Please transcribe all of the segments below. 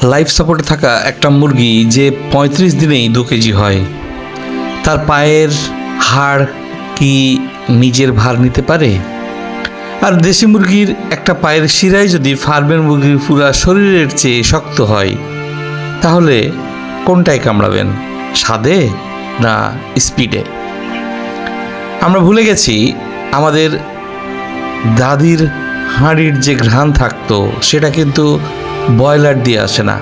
Life সাপোর্টে থাকা একটা মুরগি যে ৩৫ দিনেই ২ কেজি হয়, তার পায়ের হাড় কি নিজের ভার নিতে পারে? আর দেশি মুরগির একটা পায়ের শিরাই যদি ফার্মের মুরগির পুরা শরীরের চেয়ে শক্ত হয়, তাহলে কোনটায় কামড়াবেন, স্বাদে না স্পিডে? আমরা ভুলে গেছি আমাদের দাদির হাঁড়ির যে ঘ্রাণ থাকতো সেটা কিন্তু ব্রয়লার দিয়ে আসে না।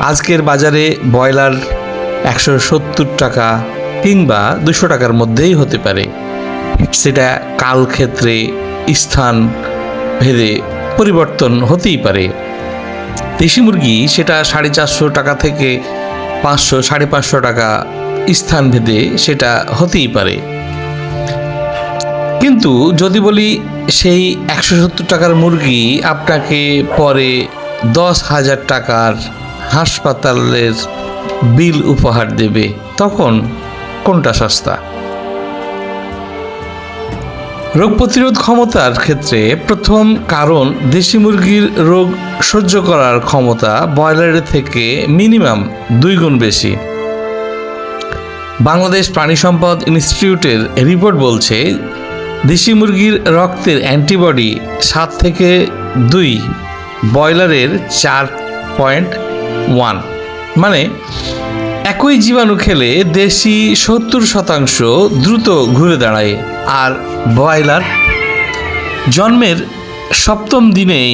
আজকের বাজারে ব্রয়লার ১৭০ টাকা কিংবা ২০০ টাকার মধ্যেই হতে পারে। সেটা কালক্ষেত্রে স্থান ভেদে পরিবর্তন হতেই পারে। দেশি মুরগি সেটা ৪৫০ টাকা থেকে ৫০০, ৫৫০ টাকা স্থান ভেদে সেটা হতেই পারে। কিন্তু যদি বলি সেই ১৭০ টাকার মুরগি আপনাকে পরে ১০,০০০ টাকার হাসপাতালের বিল উপহার দেবে, তখন কোনটা সস্তা? রোগ প্রতিরোধ ক্ষমতার ক্ষেত্রে প্রথম কারণ, দেশি মুরগির রোগ সহ্য করার ক্ষমতা ব্রয়লারের থেকে মিনিমাম ২ গুণ বেশি। বাংলাদেশ প্রাণী সম্পদ ইনস্টিটিউটের রিপোর্ট বলছে দেশি মুরগির রক্তের অ্যান্টিবডি ৭ থেকে ২, ব্রয়লারের ৪.১। মানে একই জীবাণু খেলে দেশি ৭০% দ্রুত ঘুরে দাঁড়ায়, আর ব্রয়লার জন্মের ৭ম দিনেই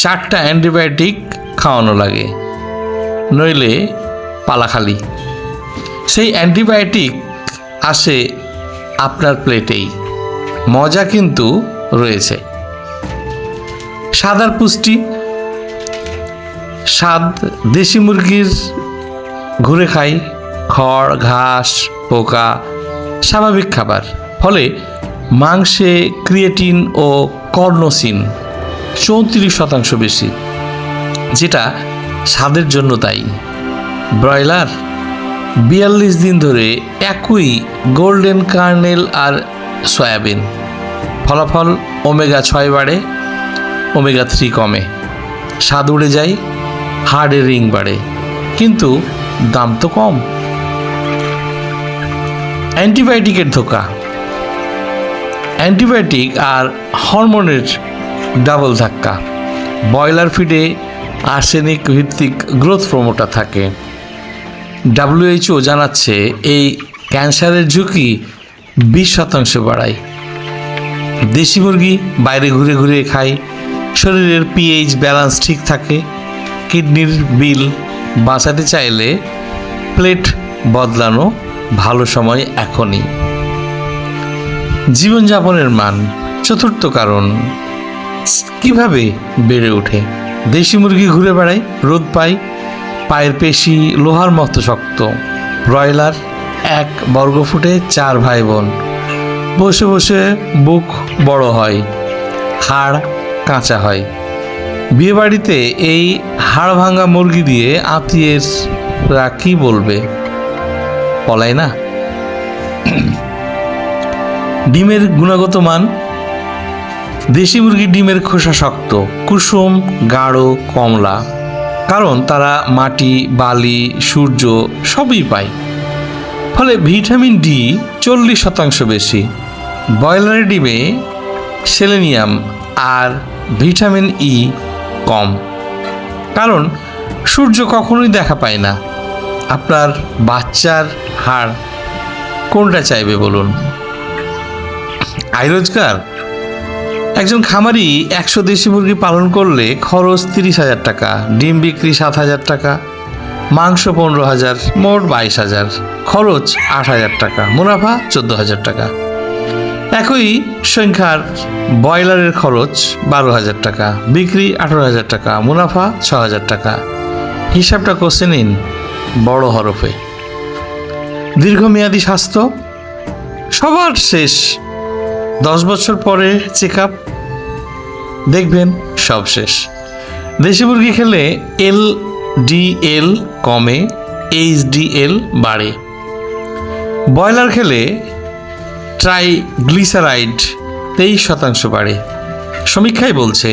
4টা অ্যান্টিবায়োটিক খাওয়ানো লাগে, নইলে পালাখালি। সেই অ্যান্টিবায়োটিক আসে আপনার প্লেটেই। মজা কিন্তু রয়েছে। স্বাদ আর পুষ্টি। স্বাদ, দেশি মুরগির ঘুরে খাই খড়, ঘাস, পোকা, স্বাভাবিক খাবার, ফলে মাংসে ক্রিয়েটিন ও কর্নোসিন ৩৪% বেশি, যেটা স্বাদের জন্য দায়ী। ব্রয়লার ৪২ দিন ধরে একই গোল্ডেন কার্নেল আর সয়াবিন, ফলাফল ওমেগা-৬ বাড়ে, ওমেগা-3 কমে, স্বাদ উড়ে যায়, হাড়ের রিং বাড়ে, কিন্তু দাম তো কম। অ্যান্টিবায়োটিকের ধোকা। অ্যান্টিবায়োটিক আর হরমোনের ডাবল ধাক্কা। ব্রয়লার ফিডে আর্সেনিক ভিত্তিক গ্রোথ প্রমোটার থাকে। WHO জানাচ্ছে এই ক্যান্সারের ঝুঁকি 20% বাড়ায়। দেশি মুরগি বাইরে ঘুরে ঘুরে খায়, শরীরের pH ব্যালেন্স ঠিক থাকে। কিডনির বিল বাঁচাতে চাইলে প্লেট বদলানো ভালো সময় এখনই। জীবনযাপনের মান। চতুর্থ কারণ, কিভাবে বেড়ে ওঠে। দেশি মুরগি ঘুরে বেড়ায়, রোদ পায়, পায়ের পেশি লোহার মতো শক্ত। ব্রয়লার 1 বর্গফুটে 4 ভাই বোন, বসে বসে বুক বড় হয়, হাড় কাঁচা হয়। বিয়েবাড়িতে এই হাড় ভাঙা মুরগি দিয়ে আত্মীয়রা কি বলবে? পলায় না। ডিমের গুণগত মান। দেশি মুরগির ডিমের খোসা শক্ত, কুসুম, গাঢ়, কমলা, কারণ তারা মাটি, বালি, সূর্য সবই পায়, ফলে ভিটামিন ডি 40% বেশি। ব্রয়লারের ডিমে সেলেনিয়াম আর ভিটামিন ই কম, কারণ সূর্য কখনোই দেখা পায় না। আপনার বাচ্চার হাড় কোনটা চাইবে বলুন? আয় রোজগার। একজন খামারি 100 দেশি মুরগি পালন করলে খরচ 30,000 টাকা, ডিম বিক্রি 7,000 টাকা, মাংস 15,000, মোট 22,000, খরচ 8,000 টাকা, মুনাফা 14,000 টাকা। একই সংখ্যার ব্রয়লারের খরচ 12,000 টাকা, বিক্রি 18,000 টাকা, মুনাফা 6,000 টাকা। হিসাবটা কষে নিন বড় হরফে। দীর্ঘমেয়াদী স্বাস্থ্য। সবার শেষ 10 বছর পরে চেক আপ, দেখবেন সব শেষ। দেশি মুরগি খেলে LDL কমে, HDL বাড়ে। ব্রয়লার খেলে ট্রাইগ্লিসারাইড 23% বাড়ে। সমীক্ষায় বলছে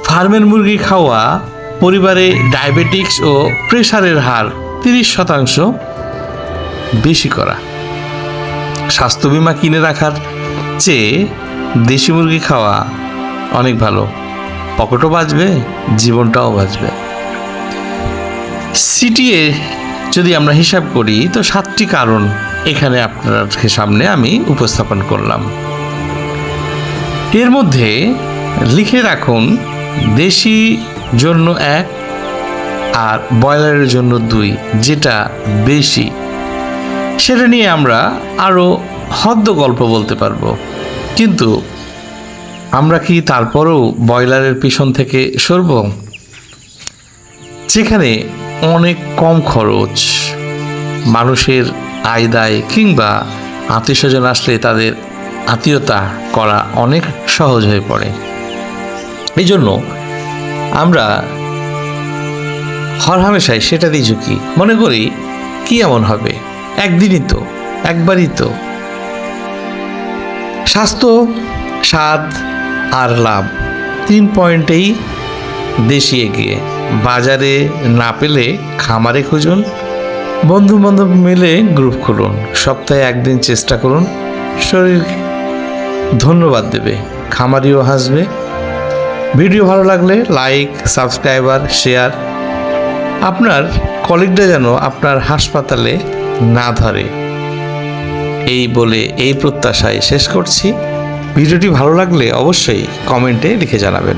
ফার্মের মুরগি খাওয়া পরিবারে ডায়াবেটিক্স ও প্রেশারের হার 30% বেশি করা। স্বাস্থ্য বীমা কিনে রাখার চেয়ে দেশি মুরগি খাওয়া অনেক ভালো, পকেটও বাঁচবে, জীবনটাও বাঁচবে। সিটিএ যদি আমরা হিসাব করি তো 7টি কারণ এখানে আপনার সামনে আমি উপস্থাপন করলাম। এর মধ্যে লিখে রাখুন দেশি জন্য 1 আর ব্রয়লারের জন্য 2, যেটা বেশি সেটা নিয়ে আমরা আরও হদ্দ গল্প বলতে পারবো। কিন্তু আমরা কি তারপরেও ব্রয়লারের পিছন থেকে সরব, যেখানে অনেক কম খরচ, মানুষের আয় দায় কিংবা আত্মীয় স্বজন আসলে তাদের আত্মীয়তা করা অনেক সহজ হয়ে পড়ে। এই জন্য আমরা হরহামেশাই সেটা দিয়ে ঝুঁকি, মনে করি কি এমন হবে, একদিনই তো, একবারই তো। স্বাস্থ্য, স্বাদ আর লাভ 3 পয়েন্টেই দেশি এগিয়ে। বাজারে না পেলে খামারে খুঁজুন, বন্ধু বান্ধব মিলে গ্রুপ খুলুন, সপ্তাহে 1 দিন চেষ্টা করুন, শরীর ধন্যবাদ দেবে, খামারিও হাসবে। ভিডিও ভালো লাগলে লাইক, সাবস্ক্রাইবার, শেয়ার। আপনার কলিগরা যেন আপনার হাসপাতালে না ধরে, এই বলে এই প্রত্যাশায় শেষ করছি। ভিডিওটি ভালো লাগলে অবশ্যই কমেন্টে লিখে জানাবেন।